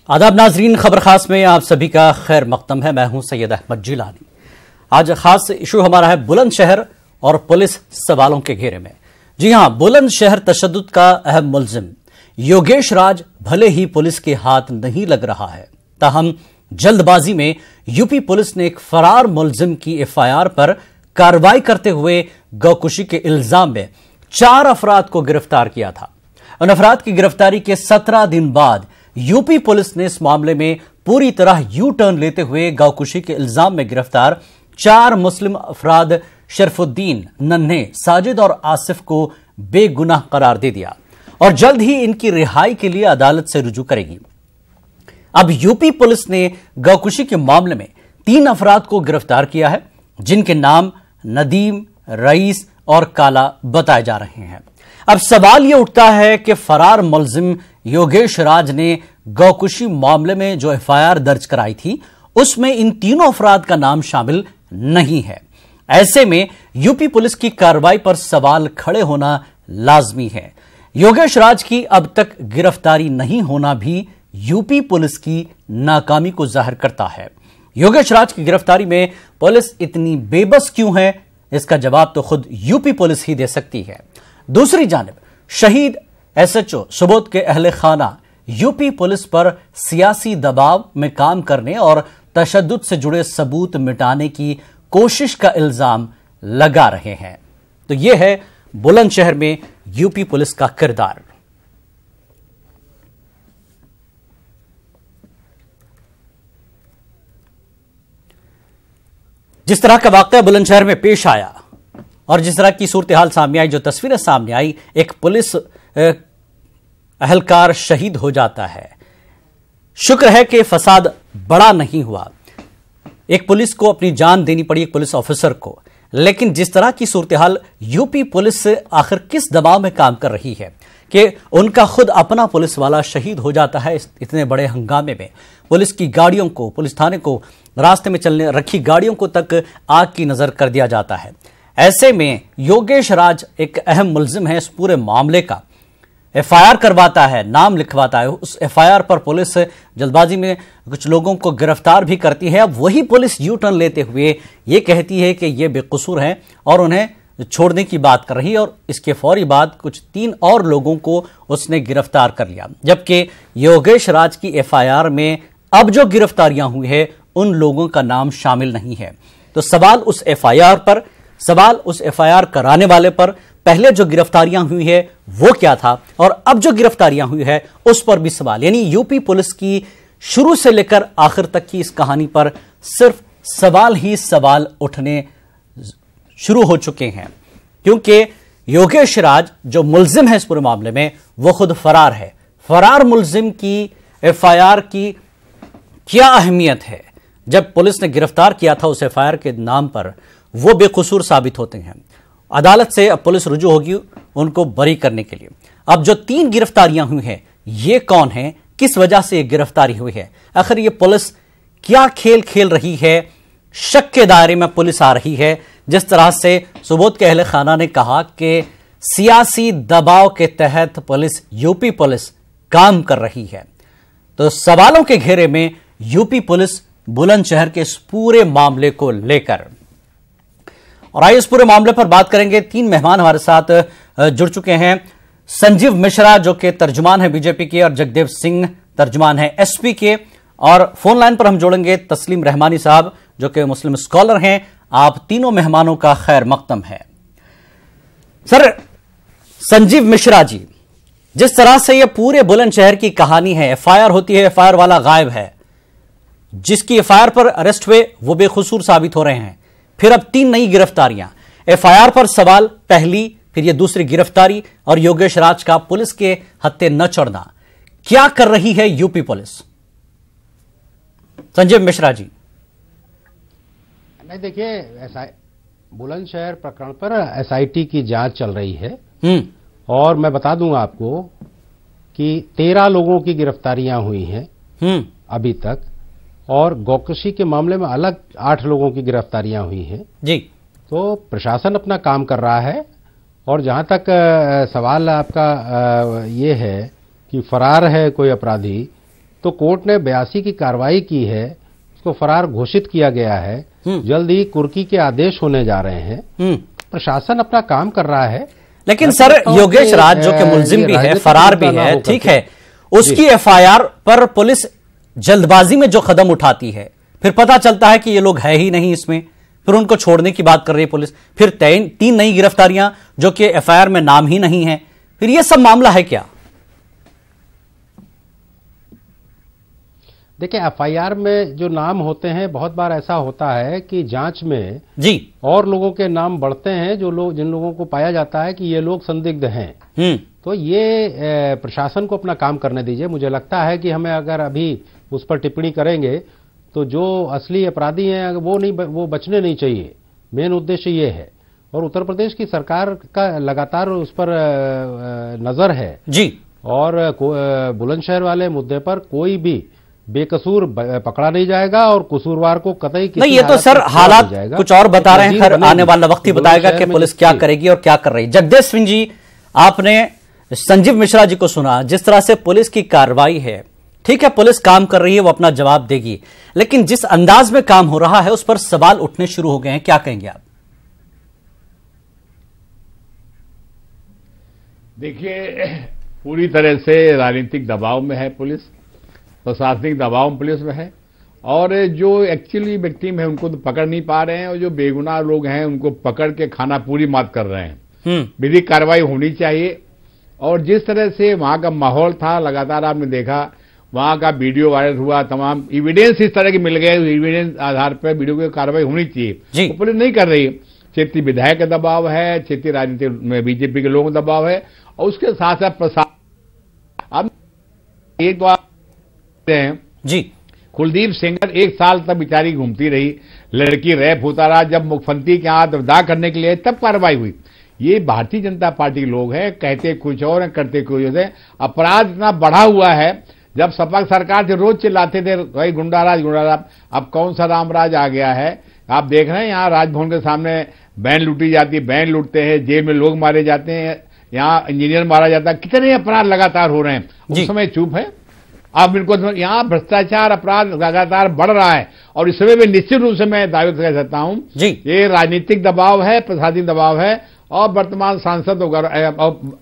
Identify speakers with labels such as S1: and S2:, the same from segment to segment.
S1: आदाब नाजरीन, खबर खास में आप सभी का खैर मकदम है। मैं हूं सैयद अहमद जिलानी। आज खास इशू हमारा है बुलंदशहर और पुलिस सवालों के घेरे में। जी हां, बुलंदशहर तशद्दुद का अहम मुलजिम योगेश राज भले ही पुलिस के हाथ नहीं लग रहा है, ताहम जल्दबाजी में यूपी पुलिस ने एक फरार मुलजिम की एफआईआर पर कार्रवाई करते हुए गौकुशी के इल्जाम में 4 अफराद को गिरफ्तार किया था। उन अफराद की गिरफ्तारी के 17 दिन बाद यूपी पुलिस ने इस मामले में पूरी तरह यू टर्न लेते हुए गौकुशी के इल्जाम में गिरफ्तार 4 मुस्लिम अफराद शरफुद्दीन, नन्हे, साजिद और आसिफ को बेगुनाह करार दे दिया और जल्द ही इनकी रिहाई के लिए अदालत से रुजू करेगी। अब यूपी पुलिस ने गौकुशी के मामले में 3 अफराद को गिरफ्तार किया है, जिनके नाम नदीम, रईस और काला बताए जा रहे हैं। अब सवाल यह उठता है कि फरार मुलजिम योगेश राज ने गौकुशी मामले में जो एफआईआर दर्ज कराई थी, उसमें इन तीनों अफराद का नाम शामिल नहीं है। ऐसे में यूपी पुलिस की कार्रवाई पर सवाल खड़े होना लाजमी है। योगेश राज की अब तक गिरफ्तारी नहीं होना भी यूपी पुलिस की नाकामी को जाहिर करता है। योगेश राज की गिरफ्तारी में पुलिस इतनी बेबस क्यों है, इसका जवाब तो खुद यूपी पुलिस ही दे सकती है। दूसरी जानिब शहीद एसएचओ सुबोध के अहले खाना यूपी पुलिस पर सियासी दबाव में काम करने और तशद्दुद से जुड़े सबूत मिटाने की कोशिश का इल्जाम लगा रहे हैं। तो यह है बुलंदशहर में यूपी पुलिस का किरदार। जिस तरह का वाकया बुलंदशहर में पेश आया और जिस तरह की सूरत हाल सामने आई, जो तस्वीरें सामने आई, एक पुलिस अहलकार शहीद हो जाता है। शुक्र है कि फसाद बड़ा नहीं हुआ, एक पुलिस को अपनी जान देनी पड़ी, एक पुलिस ऑफिसर को। लेकिन जिस तरह की सूरत हाल, यूपी पुलिस आखिर किस दबाव में काम कर रही है कि उनका खुद अपना पुलिस वाला शहीद हो जाता है। इतने बड़े हंगामे में पुलिस की गाड़ियों को, पुलिस थाने को, रास्ते में चलने रखी गाड़ियों को तक आग की नजर कर दिया जाता है। ऐसे में योगेश राज एक अहम मुलजिम है इस पूरे मामले का। एफआईआर करवाता है, नाम लिखवाता है, उस एफआईआर पर पुलिस जल्दबाजी में कुछ लोगों को गिरफ्तार भी करती है। अब वही पुलिस यू टर्न लेते हुए ये कहती है कि ये बेकसूर हैं और उन्हें छोड़ने की बात कर रही है, और इसके फौरी बाद कुछ 3 और लोगों को उसने गिरफ्तार कर लिया। जबकि योगेश राज की एफआईआर में अब जो गिरफ्तारियां हुई है उन लोगों का नाम शामिल नहीं है। तो सवाल उस एफआईआर पर, सवाल उस एफआईआर कराने वाले पर, पहले जो गिरफ्तारियां हुई है वो क्या था और अब जो गिरफ्तारियां हुई है उस पर भी सवाल। यानी यूपी पुलिस की शुरू से लेकर आखिर तक की इस कहानी पर सिर्फ सवाल ही सवाल उठने शुरू हो चुके हैं, क्योंकि योगेश राज जो मुलजिम है इस पूरे मामले में वो खुद फरार है। फरार मुलजिम की एफआईआर की क्या अहमियत है? जब पुलिस ने गिरफ्तार किया था उस एफआईआर के नाम पर, वो बेकसूर साबित होते हैं। अदालत से अब पुलिस रुजू होगी उनको बरी करने के लिए। अब जो 3 गिरफ्तारियां हुई हैं, ये कौन है, किस वजह से गिरफ्तारी हुई है, आखिर ये पुलिस क्या खेल खेल रही है? शक के दायरे में पुलिस आ रही है। जिस तरह से सुबोध के अहले खाना ने कहा कि सियासी दबाव के तहत पुलिस, यूपी पुलिस काम कर रही है, तो सवालों के घेरे में यूपी पुलिस बुलंदशहर के इस पूरे मामले को लेकर। और आइए इस पूरे मामले पर बात करेंगे। 3 मेहमान हमारे साथ जुड़ चुके हैं। संजीव मिश्रा जो कि तर्जुमान है बीजेपी के, और जगदेव सिंह तर्जुमान है एसपी के, और फोन लाइन पर हम जोड़ेंगे तस्लीम रहमानी साहब जो कि मुस्लिम स्कॉलर हैं। आप तीनों मेहमानों का खैर मकदम है। सर, संजीव मिश्रा जी, जिस तरह से यह पूरे बुलंदशहर की कहानी है, एफआईआर होती है, एफआईआर वाला गायब है, जिसकी एफआईआर पर अरेस्ट हुए वो बेकसूर साबित हो रहे हैं, फिर अब 3 नई गिरफ्तारियां, एफआईआर पर सवाल पहली, फिर ये दूसरी गिरफ्तारी, और योगेश राज का पुलिस के हत्थे न चढ़ना। क्या कर रही है यूपी पुलिस? संजीव मिश्रा जी।
S2: नहीं, देखिए, बुलंदशहर प्रकरण पर एसआईटी की जांच चल रही है, और मैं बता दूंगा आपको कि 13 लोगों की गिरफ्तारियां हुई हैं अभी तक, और गौकुशी के मामले में अलग 8 लोगों की गिरफ्तारियां हुई हैं
S1: जी।
S2: तो प्रशासन अपना काम कर रहा है। और जहां तक सवाल आपका ये है कि फरार है कोई अपराधी, तो कोर्ट ने 82 की कार्रवाई की है, उसको फरार घोषित किया गया है, जल्द ही कुर्की के आदेश होने जा रहे हैं। प्रशासन अपना काम कर रहा है।
S1: लेकिन सर, योगेश राज जो कि मुलजिम भी है, फरार भी है, ठीक है, उसकी एफआईआर पर पुलिस जल्दबाजी में जो कदम उठाती है, फिर पता चलता है कि ये लोग है ही नहीं इसमें, फिर उनको छोड़ने की बात कर रही है पुलिस, फिर 3 नई गिरफ्तारियां जो कि एफआईआर में नाम ही नहीं है, फिर ये सब मामला है क्या?
S2: देखिए, एफआईआर में जो नाम होते हैं, बहुत बार ऐसा होता है कि जांच में
S1: जी
S2: और लोगों के नाम बढ़ते हैं, जिन लोगों को पाया जाता है कि ये लोग संदिग्ध हैं। तो ये प्रशासन को अपना काम करने दीजिए। मुझे लगता है कि हमें अगर अभी उस पर टिप्पणी करेंगे तो जो असली अपराधी हैं वो बचने नहीं चाहिए। मेन उद्देश्य ये है, और उत्तर प्रदेश की सरकार का लगातार उस पर नजर है
S1: जी।
S2: और बुलंदशहर वाले मुद्दे पर कोई भी बेकसूर पकड़ा नहीं जाएगा और कसूरवार को कतई किसी
S1: नहीं। ये तो सर हालात कुछ और बता रहे हैं, खैर आने वाला वक्त ही बताएगा कि पुलिस क्या करेगी और क्या कर रही है। जगदेव सिंह जी, आपने संजीव मिश्रा जी को सुना, जिस तरह से पुलिस की कार्रवाई है, ठीक है, पुलिस काम कर रही है, वो अपना जवाब देगी, लेकिन जिस अंदाज में काम हो रहा है उस पर सवाल उठने शुरू हो गए हैं, क्या कहेंगे आप?
S3: देखिए, पूरी तरह से राजनीतिक दबाव में है पुलिस, प्रशासनिक दबाव में पुलिस में है, और जो एक्चुअली विक्टिम है उनको तो पकड़ नहीं पा रहे हैं, और जो बेगुनाह लोग हैं उनको पकड़ के खाना पूरी मात कर रहे हैं। विधिक कार्रवाई होनी चाहिए। और जिस तरह से वहां का माहौल था, लगातार आपने देखा, वहां का वीडियो वायरल हुआ, तमाम एविडेंस इस तरह के मिल गए, एविडेंस आधार पर वीडियो की कार्रवाई होनी चाहिए, तो पुलिस नहीं कर रही। क्षेत्रीय विधायक का दबाव है, क्षेत्रीय राजनीति में बीजेपी के लोगों का दबाव है, और उसके साथ साथ प्रशासन। अब एक बात हैं
S1: जी,
S3: कुलदीप सेंगर 1 साल तक बेचारी घूमती रही, लड़की रैप होता रहा, जब मुख्यमंत्री के हाथ विदा करने के लिए तब कार्रवाई हुई। ये भारतीय जनता पार्टी के लोग हैं, कहते कुछ और हैं, करते कुछ और हैं। अपराध इतना बढ़ा हुआ है, जब सपा सरकार से रोज चिल्लाते थे भाई गुंडाराज गुंडाराज, अब कौन सा रामराज आ गया है। आप देख रहे हैं यहाँ राजभवन के सामने बैन लूटी जाती है, बैन लूटते हैं, जेल में लोग मारे जाते हैं, यहाँ इंजीनियर मारा जाता है, कितने अपराध लगातार हो रहे हैं, उस समय चुप है। अब इनको यहाँ भ्रष्टाचार अपराध लगातार बढ़ रहा है, और इस समय में निश्चित रूप से मैं दावे कर सकता हूं ये राजनीतिक दबाव है, प्रशासनिक दबाव है, और वर्तमान सांसद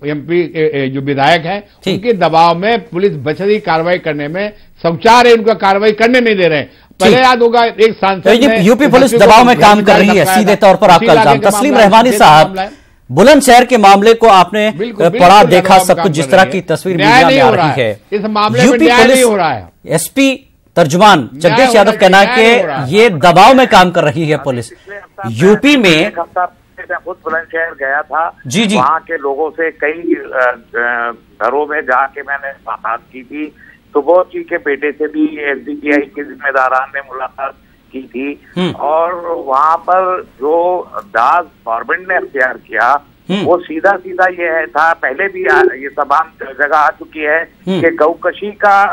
S3: एमपी जो विधायक हैं उनके दबाव में पुलिस बचती कार्रवाई करने में संचार है, उनका कार्रवाई करने नहीं दे रहे हैं। पहले याद होगा एक सांसद
S1: यूपी पुलिस दबाव में काम कर रही है, सीधे तौर पर आपका इल्जाम। तस्लीम रहमानी साहब, बुलंदशहर के मामले को आपने पढ़ा, देखा, सब कुछ, जिस तरह की तस्वीर मीडिया में आ रही है,
S3: इस मामले में न्याय नहीं हो रहा है।
S1: एसपी तर्जुमान जगदीश यादव कहना है कि ये दबाव में काम कर रही है पुलिस। यूपी में
S4: मैं खुद बुलंदशहर गया था,
S1: जी
S4: वहाँ के लोगों से कई घरों में जाके मैंने बात की थी। सुबोध जी के बेटे से भी एसडीपीआई के जिम्मेदारान ने मुलाकात की थी, और वहाँ पर जो दास गवर्नमेंट ने अख्तियार किया वो सीधा सीधा ये था, पहले भी ये तमाम जगह आ चुकी है कि गौकशी का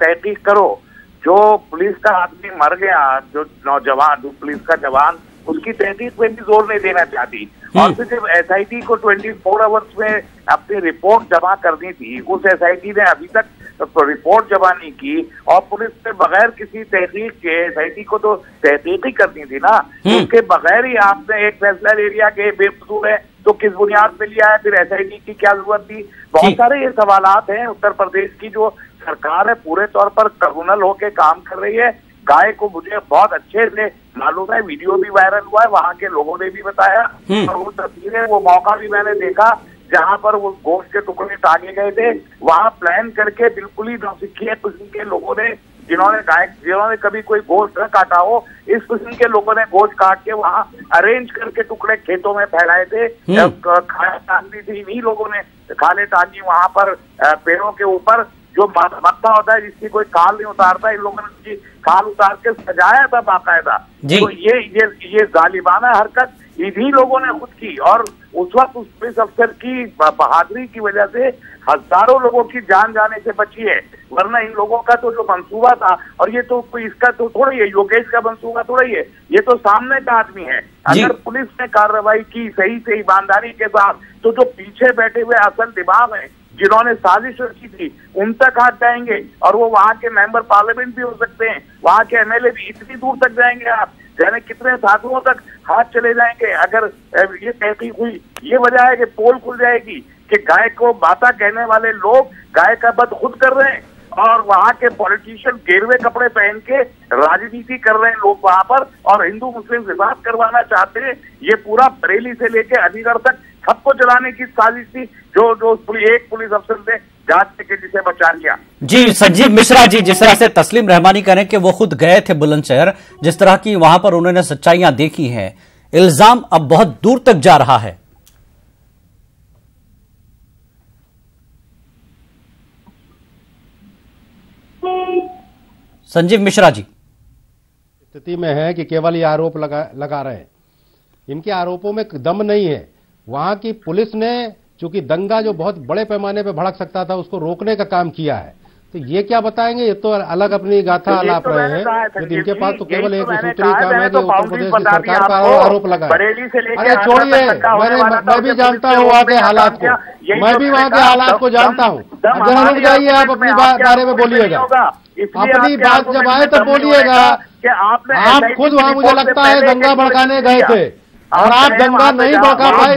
S4: तहकीक करो। जो पुलिस का आदमी मर गया, जो नौजवान, जो पुलिस का जवान, उसकी तहकीक पे भी जोर नहीं देना चाहती, और फिर जब एसआईटी को 24 आवर्स में अपनी रिपोर्ट जमा करनी थी, उस एसआईटी ने अभी तक रिपोर्ट जमा नहीं की, और पुलिस ने बगैर किसी तहकीक के, एसआईटी को तो तहकीक ही करनी थी ना, उसके बगैर ही आपने एक फैसला ले लिया कि बेकसूर है, तो किस बुनियाद पे लिया है, फिर एसआईटी की क्या जरूरत थी। बहुत सारे ये सवालात हैं। उत्तर प्रदेश की जो सरकार है पूरे तौर पर कम्युनल होके काम कर रही है। गाय को मुझे बहुत अच्छे से मालूम है, वीडियो भी वायरल हुआ है, वहाँ के लोगों ने भी बताया, और वो तस्वीरें, वो मौका भी मैंने देखा जहाँ पर वो गोश्त के टुकड़े टांगे गए थे। वहाँ प्लान करके बिल्कुल ही नौसिखिए किस्म के लोगों ने, जिन्होंने कभी कोई गोश्त न काटा हो, इस किस्म के लोगों ने गोश्त काट के वहाँ अरेंज करके टुकड़े खेतों में फैलाए थे। खाने टांगी थी, इन्हीं लोगों ने खाने टांगी वहाँ पर पेड़ों के ऊपर। जो मक्का होता है जिसकी कोई खाल नहीं उतारता, इन लोगों ने उसकी खाल उतार के सजाया था बाकायदा। तो ये जालिमाना हरकत इन्हीं लोगों ने खुद की, और उस वक्त उस पुलिस अफसर की बहादुरी की वजह से हजारों लोगों की जान जाने से बची है। वरना इन लोगों का तो जो मंसूबा था, और ये तो कोई इसका तो थोड़ा ही है, योगेश का मंसूबा थोड़ा ही है, ये तो सामने का आदमी है। अगर पुलिस ने कार्रवाई की सही से ईमानदारी के साथ, तो जो पीछे बैठे हुए असल दिमाग है जिन्होंने साजिश रची थी उन तक हाथ जाएंगे, और वो वहां के मेंबर पार्लियामेंट भी हो सकते हैं, वहां के एमएलए भी। इतनी दूर तक जाएंगे आप, जाने कितने साधुओं तक हाथ चले जाएंगे अगर ये तहकीक हुई। ये वजह है कि पोल खुल जाएगी कि गाय को माता कहने वाले लोग गाय का वध खुद कर रहे हैं, और वहां के पॉलिटिशियन गेरुए कपड़े पहन के राजनीति कर रहे हैं लोग वहां पर, और हिंदू मुस्लिम विवाद करवाना चाहते हैं। ये पूरा बरेली से लेके अलीगढ़ तक सबको चलाने की साजिश थी, जो एक पुलिस अफसर ने जांच के जिसे बचा लिया।
S1: जी संजीव मिश्रा जी, जिस तरह से तस्लीम रहमानी कह रहे हैं कि वो खुद गए थे बुलंदशहर, जिस तरह की वहां पर उन्होंने सच्चाइयां देखी हैं, इल्जाम अब बहुत दूर तक जा रहा है। संजीव मिश्रा जी,
S2: स्थिति में है कि केवल ये आरोप लगा रहे हैं, इनके आरोपों में दम नहीं है। वहां की पुलिस ने चूंकि दंगा जो बहुत बड़े पैमाने पे भड़क सकता था उसको रोकने का काम किया है, तो ये क्या बताएंगे? ये तो अलग अपनी गाथा आलाप रहे हैं, लेकिन इनके पास तो केवल एक सूत्री काम है कि उत्तर प्रदेश की सरकार पर आरोप लगाए। अरे छोड़िए, मैं भी जानता हूँ वहाँ के हालात को, मैं भी वहाँ के हालात को जानता हूँ। जरा रुक जाइए, आप अपनी बारे में बोलिएगा, अपनी बात जब आए तो बोलिएगा। आप खुद वहाँ मुझे लगता है दंगा भड़काने गए थे, और आप दंगा नहीं भड़का पाए,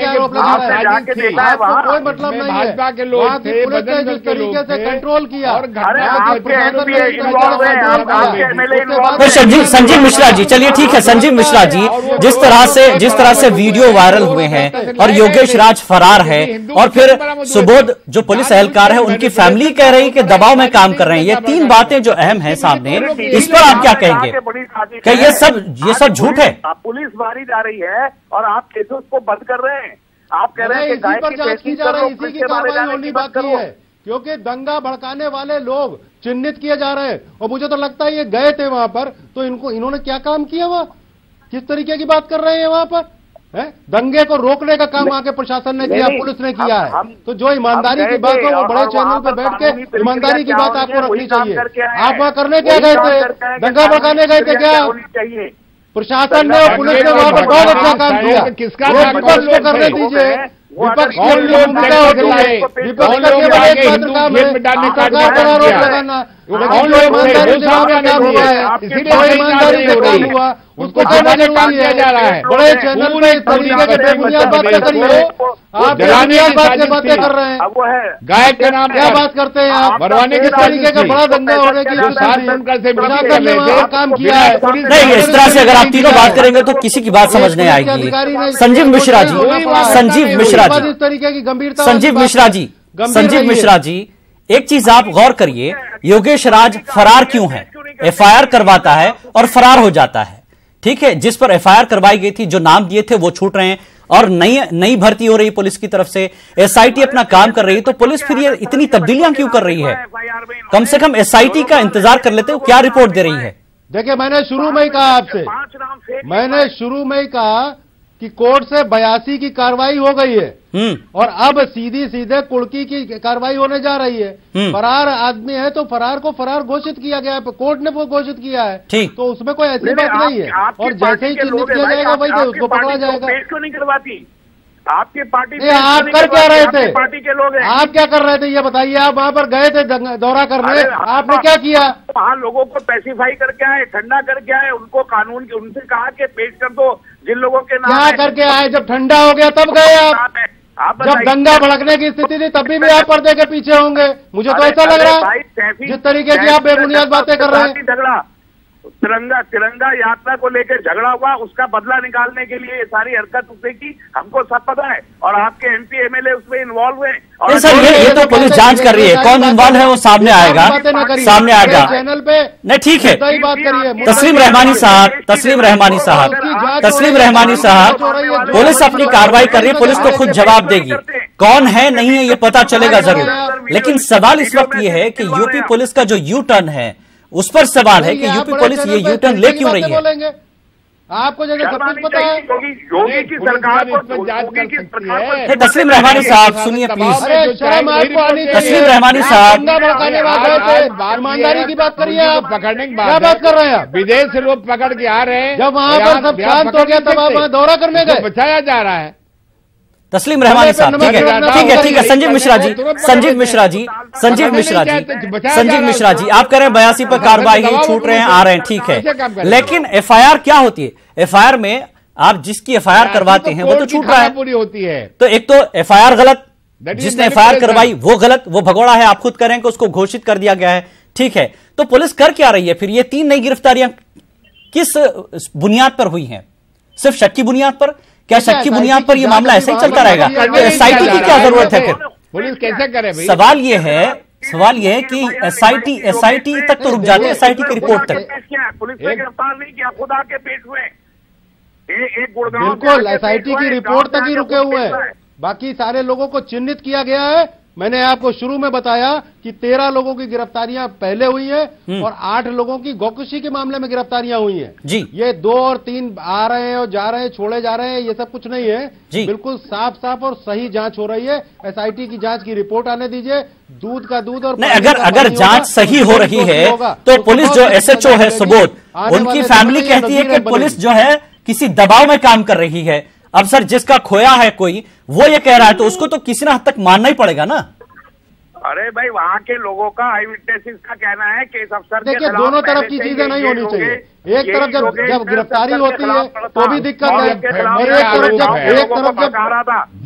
S2: आरोप लगा रहे हैं। आपको कोई मतलब नहीं है।
S3: भाजपा के लोग
S2: वहाँ की पुलिस ने जिस तरीके से कंट्रोल किया,
S1: तो संजीव मिश्रा जी, चलिए ठीक है संजीव मिश्रा जी, जिस तरह से वीडियो वायरल हुए हैं और योगेश राज फरार है, और फिर सुबोध जो पुलिस एहलकार है उनकी फैमिली कह रही है कि दबाव में काम कर रहे हैं, ये तीन बातें जो अहम है सामने, इस पर आप क्या कहेंगे? क्या ये सब झूठ है?
S4: पुलिस मारी जा रही है और आप केसेस को बंद कर रहे हैं। आप कह रहे हैं कि गाय की
S2: जांच की जा रही है, इसी की कार्रवाई होनी बाकी है, क्योंकि दंगा भड़काने वाले लोग चिन्हित किए जा रहे हैं। और मुझे तो लगता है ये गए थे वहां पर, तो इन्होंने क्या काम किया वहां? किस तरीके की बात कर रहे हैं वहां पर? दंगे को रोकने का काम आके प्रशासन ने किया, पुलिस ने किया है। तो जो ईमानदारी की बात हो वो बड़े चैनल पे बैठ के ईमानदारी की बात आपको रखनी चाहिए। आप वहां करने क्या गए थे? दंगा भड़काने गए थे क्या? प्रशासन ने और पुलिस ने वहां पर बहुत अच्छा काम किया।
S3: किसका
S2: विपक्ष को करने दीजिए, विपक्ष की भूमिका होती है, विपक्ष का केवल एक मात्र काम है सरकार पर आरोप लगाना। लेकिन जो ईमानदारी से वहां पर काम हुआ है, जो ईमानदारी से काम हुआ उसको कहना जरूरी है। बड़े चैनल में इस तरीके के बेबुनियाद बातें करिए, आप बेबुनियाद बातें कर रहे हैं।
S3: गाय के नाम
S2: क्या बात करते हैं आप?
S3: मरवाने के
S2: तरीके का बड़ा दंगा होने की प्रशासन ने वहां काम किया है।
S1: नहीं, इस तरह से अगर आप तीनों बात करेंगे तो किसी की बात समझ नहीं आएगी। संजीव मिश्रा जी, संजीव मिश्रा जी,
S2: इस तरीके की गंभीरता,
S1: संजीव मिश्रा जी, एक चीज आप गौर करिए, योगेश राज फरार क्यों है? एफआईआर करवाता है और फरार हो जाता है, ठीक है। जिस पर एफआईआर करवाई गई थी, जो नाम दिए थे वो छूट रहे हैं, और नई भर्ती हो रही है पुलिस की तरफ से, एसआईटी अपना काम कर रही है, तो पुलिस फिर ये इतनी तब्दीलियां क्यों कर रही है? कम से कम एसआईटी का इंतजार कर लेते हो, क्या रिपोर्ट दे रही है?
S2: देखिए, मैंने शुरू में ही कहा आपसे, मैंने शुरू में ही कहा कि कोर्ट से 82 की कार्रवाई हो गई है, और अब सीधे कुड़की की कार्रवाई होने जा रही है। फरार आदमी है तो फरार को फरार घोषित किया गया है, कोर्ट ने वो घोषित किया है, तो उसमें कोई ऐसी बात नहीं है। और जैसे ही चिन्हित किया जाएगा वही उसको पकड़ा जाएगा।
S4: क्यों नहीं करवाती आपकी पार्टी?
S2: आप कर क्या रहे थे?
S4: पार्टी के लोग हैं,
S2: आप क्या कर रहे थे ये बताइए। आप वहां पर गए थे दौरा करने, आपने क्या किया?
S4: वहाँ लोगों को पैसिफाई करके आए, ठंडा करके आए, उनको कानून की उनसे कहा कि पेश कर दो जिन लोगों के नाम।
S2: क्या करके आए? जब ठंडा हो गया तब गए आप? जब दंगा भड़कने की स्थिति थी तब भी आप पर्दे के पीछे होंगे, मुझे तो ऐसा लग रहा है जिस तरीके की आप बेबुनियाद बातें कर रहे हैं।
S4: झगड़ा तिरंगा यात्रा को लेकर झगड़ा हुआ, उसका बदला निकालने के लिए ये सारी हरकत उसने की, हमको सब पता है। और आपके एमपी एमएलए उसमें इन्वॉल्व हुए।
S1: और सर ये तो पुलिस जांच कर रही है, कौन इन्वॉल्व है वो सामने आएगा।
S2: चैनल पे
S1: नहीं, ठीक है।
S2: बात करिए।
S1: तस्लीम रहमानी साहब, पुलिस अपनी कार्रवाई कर रही है, पुलिस तो खुद जवाब देगी, कौन है नहीं है ये पता चलेगा जरूर। लेकिन सवाल इस वक्त ये है कि यूपी पुलिस का जो यू टर्न है उस पर सवाल है कि यूपी पुलिस ये यू टर्न ले क्यों रही है?
S2: आपको जैसे सब कुछ पता है,
S4: योगी की सरकार को जांच कर सकती है।
S1: तस्लीम रहमानी साहब सुनिए प्लीज। तस्लीम रहमानी साहब,
S2: ईमानदारी की बात करिए आप।
S3: पकड़ने की
S2: क्या बात कर रहे हैं आप?
S3: विदेश से लोग पकड़ के आ रहे हैं,
S2: जब वहां पर सब शांत हो गया तब आप वहां दौरा करने गए,
S3: बचाया जा रहा है।
S1: तस्लीम रहमानी साहब, ठीक है, ठीक है। संजीव मिश्रा जी, आप कह रहे हैं 82 पर कार्रवाई छूट रहे हैं, आ रहे हैं, ठीक है, लेकिन एफआईआर क्या होती है? एफआईआर में आप जिसकी एफआईआर करवाते हैं वो तो छूट रहा है,
S3: पूरी होती है।
S1: तो एक तो एफआईआर गलत, जिसने एफआईआर करवाई वो गलत, वो भगोड़ा है, आप खुद करें कि उसको घोषित कर दिया गया है, ठीक है। तो पुलिस कर क्या रही है फिर? ये 3 नई गिरफ्तारियां किस बुनियाद पर हुई हैं? सिर्फ शक की बुनियाद पर? क्या शक की बुनियाद पर यह मामला ऐसे ही चलता रहेगा? एसआईटी की क्या जरूरत है फिर?
S3: पुलिस कैसे करे भाई?
S1: सवाल यह है कि एसआईटी तक तो रुक जाते हैं, एसआईटी की रिपोर्ट तक।
S4: पुलिस ने गिरफ्तार नहीं किया, खुदा के पेट हुए एक गुड़गांव,
S2: बिल्कुल एसआईटी की रिपोर्ट तक ही रुके हुए हैं। बाकी सारे लोगों को चिन्हित किया गया है। मैंने आपको शुरू में बताया कि 13 लोगों की गिरफ्तारियां पहले हुई हैं और 8 लोगों की गौकशी के मामले में गिरफ्तारियां हुई हैं
S1: जी।
S2: ये 2 और 3 आ रहे हैं और जा रहे हैं, छोड़े जा रहे हैं, ये सब कुछ नहीं है जी। बिल्कुल साफ साफ और सही जांच हो रही है। एसआईटी की जांच की रिपोर्ट आने दीजिए। दूध का दूध और
S1: नहीं, अगर जांच सही हो रही है तो पुलिस जो एसएचओ है सुबोध, उनकी फैमिली कहती है कि पुलिस जो है किसी दबाव में काम कर रही है। अब सर जिसका खोया है कोई, वो ये कह रहा है तो उसको तो किसी ना हद तक मानना ही पड़ेगा ना।
S4: अरे भाई, वहाँ के लोगों का, आई विटनेसेस का कहना है कि इस अफसर
S2: देखिए दोनों तरफ की चीजें नहीं होनी चाहिए। एक तरफ जब गिरफ्तारी होती है तो भी दिक्कत है, और एक तरफ जब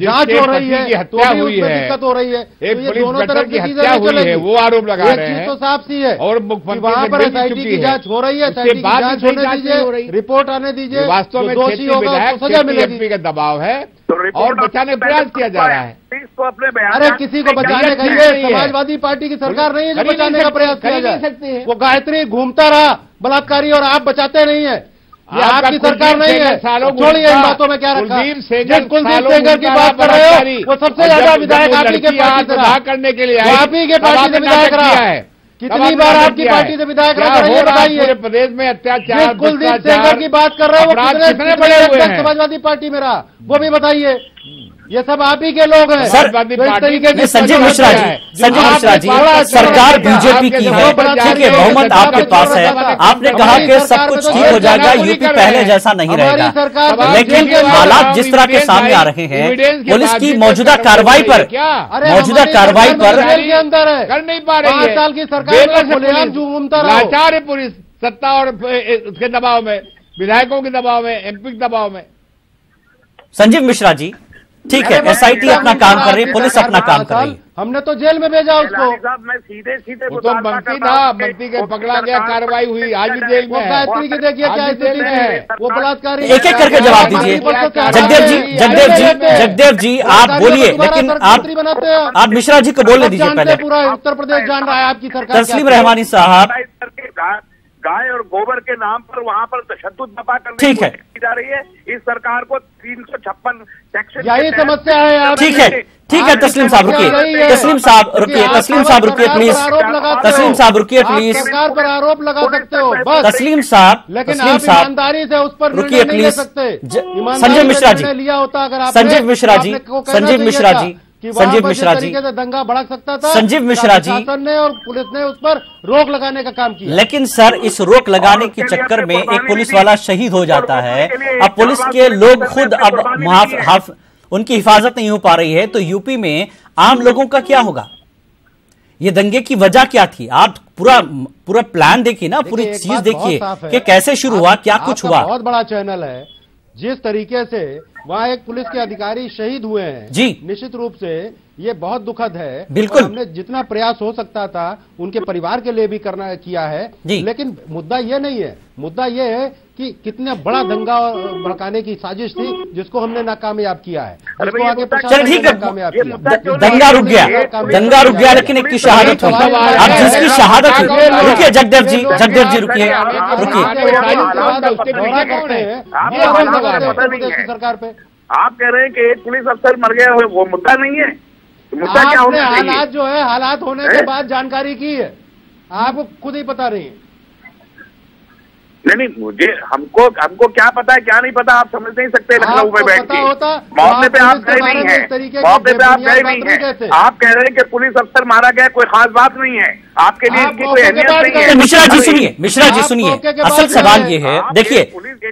S2: जांच हो रही है तो भी उसमें दिक्कत हो रही है।
S3: एक दोनों तरफ की हत्या हुई है वो आरोप लगा रहे हैं,
S2: तो साफ सी है।
S3: और
S2: वहाँ पर एसआईटी की जांच हो रही है, एसआईटी की जांच होने दीजिए, रिपोर्ट आने दीजिए।
S3: वास्तव में दोषी होगा उसको सजा मिलेगी का दबाव है और बचाने का प्रयास किया जा रहा है।
S2: अरे किसी को बचाने का ये समाजवादी पार्टी की सरकार नहीं है जो बचाने का प्रयास किया जाए। वो गायत्री घूमता रहा बलात्कारी और आप बचाते नहीं है, ये आपकी सरकार नहीं है। छोड़िए इन बातों में क्या रखा। जिस कुलदीप सेंगर की बात कर रहे हो वो सबसे ज्यादा विधायक आप ही के पार्टी से करने के लिए आप ही के पार्टी से विधायक रहा है। कितनी बार आपकी पार्टी से विधायक रहा है बताइए। पूरे प्रदेश में अत्याचार, कुलदीप सेंगर की बात कर रहे हो वो कितने बड़े हुए हैं समाजवादी पार्टी में रहा वो भी बताइए। ये सब आप ही के लोग हैं
S1: सर। संजीव मिश्रा जी, सरकार बीजेपी की है, ठीक है, बहुमत आपके पास है। आपने कहा कि सब कुछ ठीक हो जाएगा, यूपी पहले जैसा नहीं रहेगा, लेकिन हालात जिस तरह के सामने आ रहे हैं, पुलिस की मौजूदा कार्रवाई पर
S2: अंदर है, कर नहीं पा रही है। 5 साल की सरकार लाचार है पुलिस, सत्ता और उसके दबाव में, विधायकों के दबाव में, एमपी के दबाव में।
S1: संजीव मिश्रा जी, ठीक है, एसआईटी अपना काम कर रही है, पुलिस अपना काम कर रही है।
S2: हमने तो जेल में भेजा उसको।
S4: मैं सीधे
S3: वो तो मंत्री था, मंत्री के पकड़ा गया, कार्रवाई हुई, आज भी जेल में है।
S2: गायत्री की देखिए क्या स्थिति है, वो बलात्कारी।
S1: एक एक करके जवाब दीजिए। जगदेव जी आप बोलिए, लेकिन आप मिश्रा जी को बोलने दीजिए पहले।
S2: पूरा उत्तर प्रदेश जान रहा है आपकी सरकार।
S1: तस्लीम रहमानी साहब,
S4: गाय और गोबर के नाम पर वहाँ पर तशद्दुद बपा करने की कोशिश की जा रही है। इस सरकार को 356 सेक्शन, यही
S2: समस्या है।
S1: ठीक है, ठीक है, तस्लीम साहब रुकिए, तस्लीम साहब रुकिए, तस्लीम साहब रुकिए प्लीज, तस्लीम साहब रुकिए प्लीज।
S2: सरकार पर आरोप लगा सकते हो बस,
S1: तस्लीम साहब,
S2: लेकिन आप ईमानदारी से उस पर
S1: रुकिए प्लीज। संजीव मिश्रा जी,
S2: लिया होता अगर
S1: संजीव मिश्रा जी, संजीव मिश्रा जी, संजीव मिश्रा जी,
S2: दंगा भड़क सकता था।
S1: संजीव मिश्रा जी,
S2: शासन ने और पुलिस ने उस पर रोक लगाने का काम किया।
S1: लेकिन सर इस रोक लगाने के चक्कर में एक पुलिस वाला शहीद हो जाता है। अब पुलिस के लोग खुद अब उनकी हिफाजत नहीं हो पा रही है, तो यूपी में आम लोगों का क्या होगा? ये दंगे की वजह क्या थी? आप पूरा प्लान देखिए ना, पूरी चीज देखिए कि कैसे शुरू हुआ, क्या कुछ हुआ।
S2: बहुत बड़ा चैनल है। जिस तरीके से वहाँ एक पुलिस के अधिकारी शहीद हुए हैं
S1: जी,
S2: निश्चित रूप से ये बहुत दुखद है।
S1: बिल्कुल,
S2: हमने जितना प्रयास हो सकता था उनके परिवार के लिए भी किया है, लेकिन मुद्दा ये नहीं है। मुद्दा ये है कि कितना बड़ा दंगा भड़काने की साजिश थी जिसको हमने नाकामयाब किया है।
S1: चल ठीक है, दंगा रुक गया, लेकिन एक की शहादत हुई। अब जिसकी शहादत हुई, रुकिए जगदेव जी रुकिए।
S2: सरकार पे
S4: आप कह रहे हैं कि एक पुलिस अफसर मर गया, वो मुद्दा नहीं है। मुद्दा क्या होना चाहिए?
S2: हालात जो है, हालात होने के बाद जानकारी की है, आपको खुद ही पता नहीं है।
S4: नहीं, मुझे हमको क्या पता है क्या नहीं पता, आप समझ नहीं सकते। लखनऊ में बैठ के मौके पे आप गए नहीं है, मौके पे आप गए नहीं है। आप कह रहे हैं कि पुलिस अफसर मारा गया, कोई खास बात नहीं है, आपके लिए इसकी कोई अहमियत नहीं है।
S1: मिश्रा जी सुनिए, असल सवाल ये है, देखिए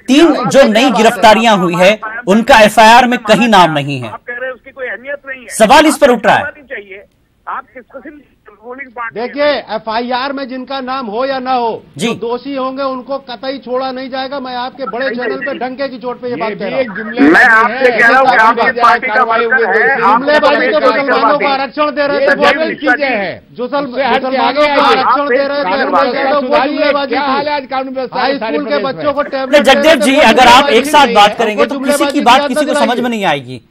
S1: 3 जो नई गिरफ्तारियां हुई है उनका एफआईआर में कहीं नाम नहीं है।
S4: आप कह रहे हैं उसकी अहमियत नहीं है।
S1: सवाल इस पर उठ रहा है।
S4: चाहिए आप किसको रूलिंग पार्टी।
S2: देखिए, एफआईआर में जिनका नाम हो या ना हो,
S1: जी,
S2: जो दोषी होंगे उनको कतई छोड़ा नहीं जाएगा। मैं आपके बड़े चैनल पे डंके की चोट पे ये बात कह रहा हूँ।
S4: मैं आपसे कह रहा हूँ कि आपकी पार्टी का वर्कर है,
S2: जुमलेबाजी तो मुसलमानों को आरक्षण दे रहे थे, चीजें हैं जो मुसलमानों को आरक्षण दे रहे थे, हाई स्कूल के बच्चों को टैबलेट।
S1: जगदेव जी, अगर आप एक साथ बात करेंगे तो किसी की बात किसी को समझ में नहीं आएगी।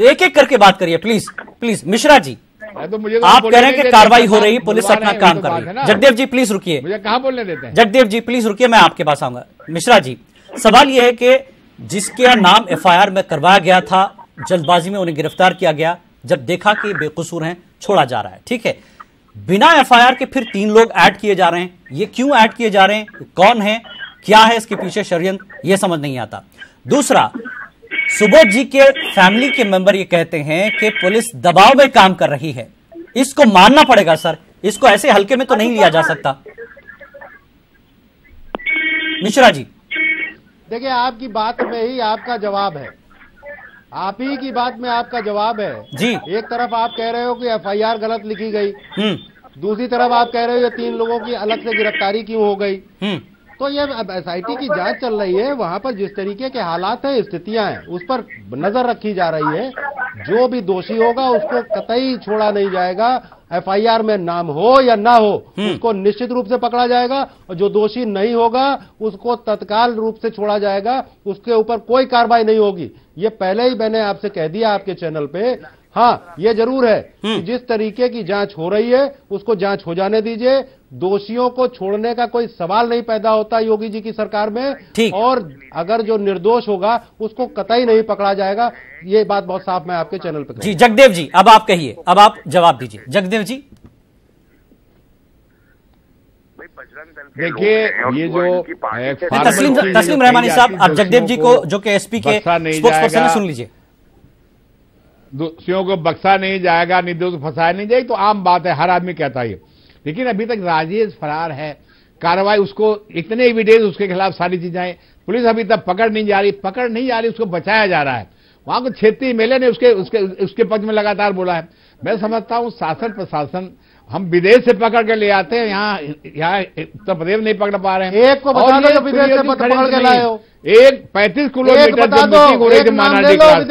S1: एक एक करके बात करिए प्लीज प्लीज। मिश्रा जी,
S3: तो मुझे
S1: आप कह रहे हैं कि कार्रवाई हो रही, पुलिस अपना काम कर रही है। जगदेव जी प्लीज रुकिए,
S3: मुझे कहां बोलने देते हैं।
S1: जगदेव जी प्लीज रुकिए, मैं आपके पास आऊंगा। मिश्रा जी, सवाल यह है कि जिसके नाम एफआईआर में करवाया गया था, जल्दबाजी में उन्हें गिरफ्तार किया गया, जब देखा कि बेकसूर हैं छोड़ा जा रहा है, ठीक है। बिना एफआईआर के फिर 3 लोग ऐड किए जा रहे हैं। ये क्यों ऐड किए जा रहे हैं, कौन है, क्या है इसके पीछे षड्यंत्र, यह समझ नहीं आता। दूसरा, सुबोध जी के फैमिली के मेंबर ये कहते हैं कि पुलिस दबाव में काम कर रही है। इसको मानना पड़ेगा सर, इसको ऐसे हल्के में तो नहीं लिया जा सकता। मिश्रा जी,
S2: देखिए, आपकी बात में ही आपका जवाब है, आप ही की बात में आपका जवाब है
S1: जी।
S2: एक तरफ आप कह रहे हो कि एफआईआर गलत लिखी गई, दूसरी तरफ आप कह रहे हो ये 3 लोगों की अलग से गिरफ्तारी क्यों हो गई। तो ये एसआईटी की जांच चल रही है, वहां पर जिस तरीके के हालात हैं, स्थितियां हैं, उस पर नजर रखी जा रही है। जो भी दोषी होगा उसको कतई छोड़ा नहीं जाएगा। एफआईआर में नाम हो या ना हो, उसको निश्चित रूप से पकड़ा जाएगा, और जो दोषी नहीं होगा उसको तत्काल रूप से छोड़ा जाएगा। उसके ऊपर कोई कार्रवाई नहीं होगी। ये पहले ही मैंने आपसे कह दिया आपके चैनल पे। हाँ, ये जरूर है कि जिस तरीके की जांच हो रही है उसको जांच हो जाने दीजिए। दोषियों को छोड़ने का कोई सवाल नहीं पैदा होता योगी जी की सरकार में, और अगर जो निर्दोष होगा उसको कतई नहीं पकड़ा जाएगा। ये बात बहुत साफ मैं आपके चैनल पे
S1: जी। जगदेव जी, अब आप कहिए, अब आप जवाब दीजिए। जगदेव जी,
S3: देखिए, ये जो
S1: तस्लीम रहमानी साहब, आप जगदेव जी को जो कि एसपी के स्पोक्सपर्सन है, सुन लीजिए।
S3: दोषियों को बख्शा नहीं जाएगा, निर्दोष को फंसाया नहीं जाएगा, तो आम बात है, हर आदमी कहता है। लेकिन अभी तक राजेश फरार है, कार्रवाई उसको इतने एविडेंस उसके खिलाफ सारी चीजें, पुलिस अभी तक पकड़ नहीं जा रही, उसको बचाया जा रहा है। वहां को क्षेत्रीय एमएलए ने उसके पक्ष में लगातार बोला है। मैं समझता हूं शासन प्रशासन, हम विदेश से पकड़ के ले आते हैं, यहाँ उत्तर प्रदेश नहीं पकड़ पा रहे हैं।
S2: एक को बता दो विदेश से पकड़ के लाए हो।
S3: एक 35 किलोमीटर जो मीटिंग हो रही थी मानाडी और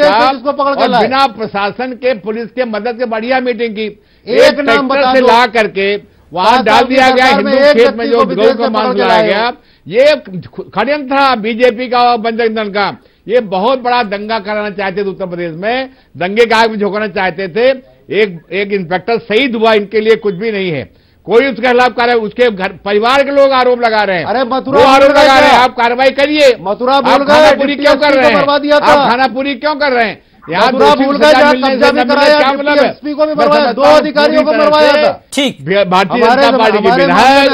S3: बिना प्रशासन के, पुलिस के मदद से बढ़िया मीटिंग की, एक ट्रैक्टर से ला करके वहां डाल दिया गया हिंदू खेत में, जो गौ का मांस लाया गया। ये षड्यंत्र था बीजेपी का और बजरंग दल का। ये बहुत बड़ा दंगा कराना चाहते थे उत्तर प्रदेश में, दंगे का आग में झोंकना चाहते थे। एक इंस्पेक्टर शहीद हुआ, इनके लिए कुछ भी नहीं है। कोई उसके खिलाफ कार्रवाई, उसके घर परिवार के लोग आरोप लगा रहे हैं।
S2: अरे मथुरा
S3: आरोप लगा रहे हैं, आप कार्रवाई करिए।
S2: मथुरा
S3: आप खानापुरी क्यों कर रहे हैं? आप खानापुरी क्यों कर रहे हैं? यहाँ भूल गए, कब्जा भी कराया, क्या मतलब है? एसपी को भी मरवाया, 2 अधिकारियों को मरवाया था।
S1: ठीक,
S3: भारतीय जनता पार्टी के विधायक,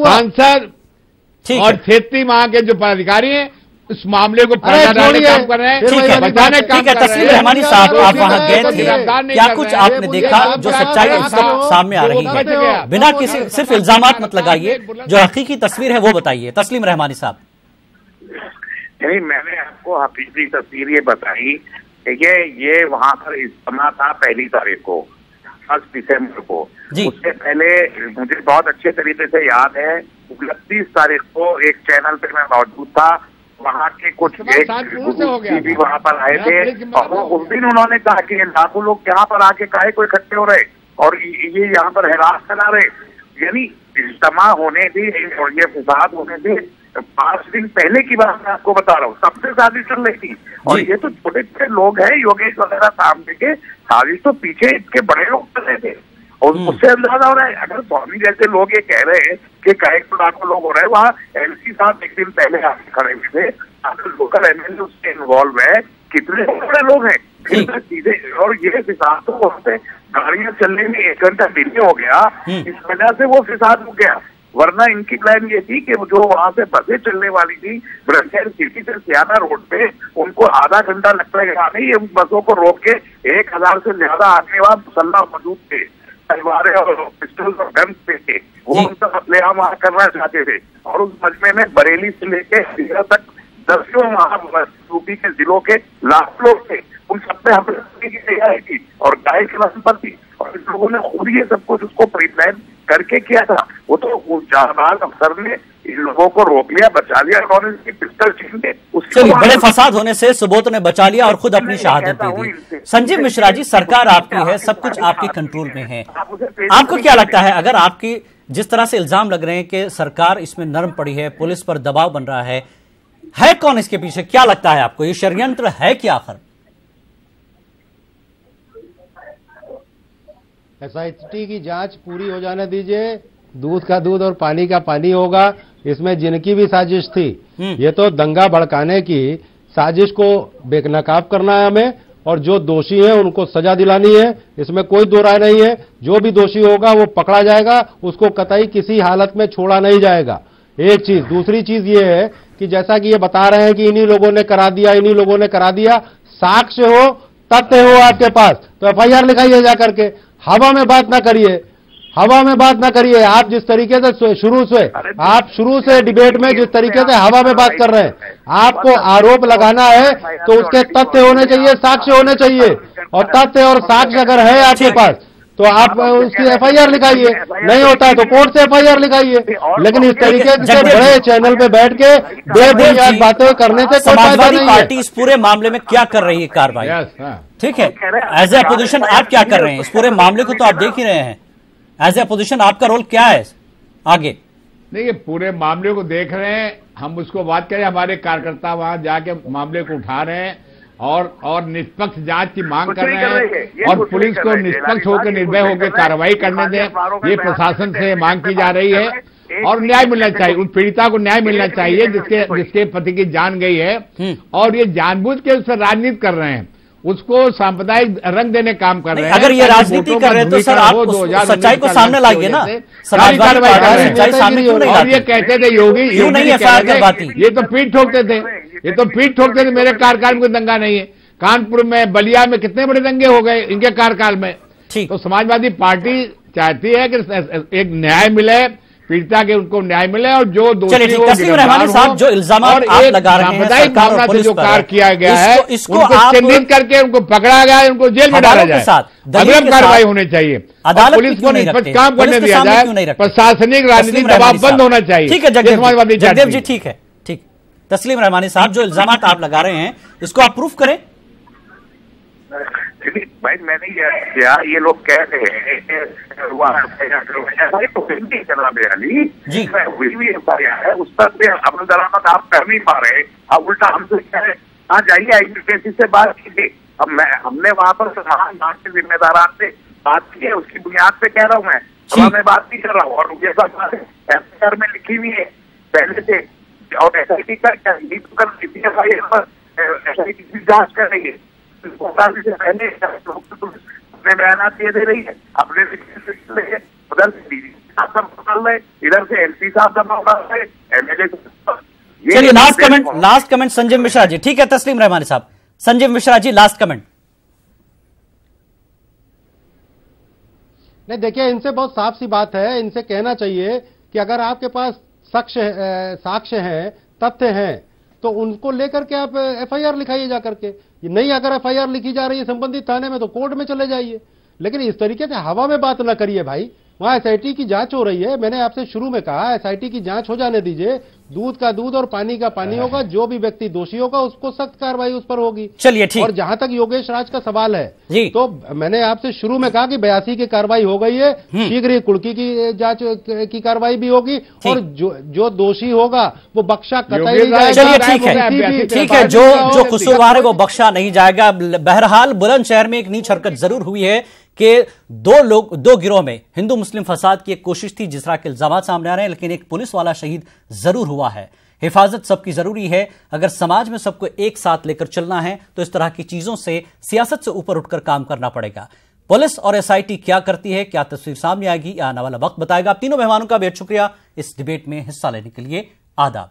S3: सांसद और क्षेत्रीय वहां के जो पदाधिकारी हैं, इस मामले को फैलाने काम कर रहे हैं, बताने काम कर रहे हैं।
S1: तस्लीम रहमानी साहब, आप वहां गए थे, क्या कुछ आपने देखा जो सच्चाई उस वक्त सामने आ रही है? बिना किसी, सिर्फ इल्जामात मत लगाइए, जो हकीकी तस्वीर है वो बताइए। तस्लीम रहमानी साहब।
S4: नहीं, मैंने आपको हकीकी तस्वीर ये बताई। देखिए, ये वहां पर इज्तिमा था 1 तारीख को, 1 दिसंबर को। उससे पहले मुझे बहुत अच्छे तरीके से याद है, 29 तारीख को एक चैनल पे मैं मौजूद था। वहाँ के कुछ भी वहाँ पर आए थे, और उस दिन उन्होंने कहा कि लाखों लोग यहाँ पर आके काहे को इकट्ठे हो रहे और ये यहाँ पर हैरास करा रहे। यानी इज्तिमा होने थी और ये फसाद होने थे 5 दिन पहले की बात मैं आपको बता रहा हूँ। सबसे साजिश चल रही थी, और ये तो छोटे छोटे लोग हैं, योगेश वगैरह सामने के, साजिश तो पीछे इसके बड़े लोग कर रहे थे। और उससे अंदाजा हो रहा है, अगर स्वामी जैसे लोग ये कह रहे हैं कि कई लाखों लोग हो रहे हैं, वहाँ एलसी साहब एक दिन पहले आके खड़े हुए थे, अगर लोकल एमएलए उससे इन्वॉल्व है, कितने बड़े लोग हैं चीजें। और ये फिसाद तो वहाँ पे गाड़ियां चलने में 1 घंटा डिले हो गया, इस वजह से वो फिसाद हो गया। वरना इनकी प्लान ये थी कि जो वहां से बसें चलने वाली थी ब्रह्मशहर सिटी से सियाना रोड पे, उनको आधा घंटा लगता है आने, ये बसों को रोक के 1000 से ज्यादा आने वाले मुसल्ला मौजूद थे, तलवारें और पिस्टल और गन पे थे, वो उनका कत्लेआम वहां करना चाहते थे। और उस मजमे में बरेली से लेके तक 10 वहां यूपी के जिलों के लाखों लोग थे, उन सब पे हमले करने की तैयारी थी और गाय के नाम पर थी और इन लोगों ने खुद ये सब कुछ उसको प्रीप्लान करके किया था। वो तो जाबाज अफसर ने इन लोगों को रोक लिया, बचा लिया, उन्होंने पिस्टल छीन के।
S1: चलिए, बड़े फसाद होने से सुबोध ने बचा लिया और खुद अपनी शहादत दे दी। संजीव मिश्रा जी, सरकार आपकी है, सब कुछ आपके कंट्रोल में है, आपको क्या लगता है अगर आपकी जिस तरह से इल्जाम लग रहे हैं कि सरकार इसमें नरम पड़ी है, पुलिस पर दबाव बन रहा है कौन इसके पीछे? क्या लगता है आपको, ये षड्यंत्र है क्या आखिर?
S2: एसआईटी की जांच पूरी हो जाने दीजिए, दूध का दूध और पानी का पानी होगा। इसमें जिनकी भी साजिश थी, ये तो दंगा भड़काने की साजिश को बेनकाब करना है हमें, और जो दोषी हैं उनको सजा दिलानी है, इसमें कोई दो राय नहीं है। जो भी दोषी होगा वो पकड़ा जाएगा, उसको कतई किसी हालत में छोड़ा नहीं जाएगा। एक चीज। दूसरी चीज ये है कि जैसा कि ये बता रहे हैं कि इन्हीं लोगों ने करा दिया, इन्हीं लोगों ने करा दिया, साक्ष्य हो, तथ्य हो आपके पास तो एफआईआर लिखाइए जा करके। हवा में बात ना करिए, हवा में बात ना करिए। आप जिस तरीके से शुरू से डिबेट में जिस तरीके से हवा में बात कर रहे हैं, आपको आरोप लगाना है तो उसके तथ्य होने चाहिए, साक्ष्य होने चाहिए, और तथ्य और साक्ष्य अगर है आपके पास तो आप उसकी एफआईआर लिखाइए। नहीं होता है तो कोर्ट से एफआईआर लिखाइए। लेकिन इस तरीके से बड़े चैनल पे बैठ के बेबुनियाद बातें करने से
S1: समाजवादी पार्टी इस पूरे मामले में क्या कर रही है कार्रवाई? ठीक है, एज ए अपोजिशन आप क्या कर रहे हैं इस पूरे मामले को? तो आप देख ही रहे हैं, एज ए अपोजिशन आपका रोल क्या है आगे?
S3: देखिए, पूरे मामले को देख रहे हैं हम, उसको बात करें, हमारे कार्यकर्ता वहां जाके मामले को उठा रहे हैं और निष्पक्ष जांच की मांग कर रहे हैं, और पुलिस को निष्पक्ष होकर निर्भय होकर कार्रवाई करने दें, ये प्रशासन से मांग की जा रही है। और न्याय मिलना चाहिए, उन पीड़िता को न्याय मिलना चाहिए जिसके पति की जान गई है, और ये जानबूझ के उससे राजनीति कर रहे हैं, उसको सांप्रदायिक रंग देने काम कर रहे हैं।
S1: अगर ये राजनीति कर रहे हैं तो सर आप सच्चाई को सामने लाइए ना, समाजवादी पार्टी सच्चाई सामने क्यों नहीं लाती?
S3: ये कहते थे योगी
S1: नहीं एफआईआर करवाती,
S3: ये तो पीठ ठोकते थे, ये तो पीठ ठोकते थे, मेरे कार्यकाल में कोई दंगा नहीं है। कानपुर में, बलिया में कितने बड़े दंगे हो गए इनके कार्यकाल में। तो समाजवादी पार्टी चाहती है कि एक न्याय मिले, पीड़िता के उनको न्याय मिले, और जो दोषी
S1: तस्लीम रहमानी साहब जो इल्जाम आप लगा रहे हैं
S3: सामुदायिक भावना से जो कार्य किया गया है, उनको चिन्हित करके उनको पकड़ा गया है, उनको जेल में डाला जाए, अग्रिम कार्रवाई होनी चाहिए, पुलिस को निष्पक्ष काम करने दिया जाए, प्रशासनिक राजनीतिक दबाव बंद होना चाहिए।
S1: ठीक है जगदेव जी, ठीक है, ठीक। तस्लीम रहमानी साहब जो इल्जाम आप लगा रहे हैं इसको आप प्रूफ करें।
S4: भाई मैंने किया, ये लोग कह रहे हैं तो फिर भी जनाब अली जी हुई भी एफआईआर है, उस पर अमल दरामद आप कर नहीं पा रहे। अब उल्टा हमसे क्या है, हाँ जाइए आईपीसी से बात कीजिए। अब हमने वहां पर सामान जांच के जिम्मेदारान से बात की है, उसकी बुनियाद पे कह रहा हूँ मैं बात नहीं कर रहा हूँ। और ये सब एफआईआर में लिखी हुई है पहले से, और एसआईटी का क्या एफआईआर पर एसआईटी की जांच कर रही है, से पहले अपने बयान दिए दे रही है, अपने उधर से डीजी साहब संभाल रहे, इधर से एमपी साहब संभाल रहे, एमएलए।
S1: चलिए लास्ट कमेंट संजीव मिश्रा जी। ठीक है तस्लीम रहमानी साहब, संजीव मिश्रा जी लास्ट कमेंट।
S2: नहीं देखिए, इनसे बहुत साफ सी बात है, इनसे कहना चाहिए कि अगर आपके पास साक्ष्य है, तथ्य हैं, तो उनको लेकर के आप एफआईआर लिखाइए जा करके। नहीं अगर एफआईआर लिखी जा रही है संबंधित थाने में तो कोर्ट में चले जाइए। लेकिन इस तरीके से हवा में बात ना करिए भाई। वहां एसआईटी की जांच हो रही है, मैंने आपसे शुरू में कहा एसआईटी की जांच हो जाने दीजिए, दूध का दूध और पानी का पानी होगा, जो भी व्यक्ति दोषी होगा उसको सख्त कार्रवाई उस पर होगी।
S1: चलिए ठीक।
S2: और जहां तक योगेश राज का सवाल है
S1: जी,
S2: तो मैंने आपसे शुरू में कहा कि 82 की कार्रवाई हो गई है, शीघ्र ही कुर्की की जांच की कार्रवाई भी होगी, और जो दोषी होगा वो बख्शा कतई नहीं जाएगा।
S1: चलिए ठीक है, जो कसूरवार है वो बख्शा नहीं जाएगा। बहरहाल बुलंदशहर में एक नीच हरकत जरूर हुई है कि दो गिरोह में हिंदू मुस्लिम फसाद की एक कोशिश थी, जिस तरह के इल्जाम सामने आ रहे हैं, लेकिन एक पुलिस वाला शहीद जरूर हुआ है। हिफाजत सबकी जरूरी है। अगर समाज में सबको एक साथ लेकर चलना है तो इस तरह की चीजों से, सियासत से ऊपर उठकर काम करना पड़ेगा। पुलिस और एसआईटी क्या करती है, क्या तस्वीर सामने आएगी, आने वाला वक्त बताएगा। तीनों मेहमानों का बेहद शुक्रिया इस डिबेट में हिस्सा लेने के लिए। आदाब।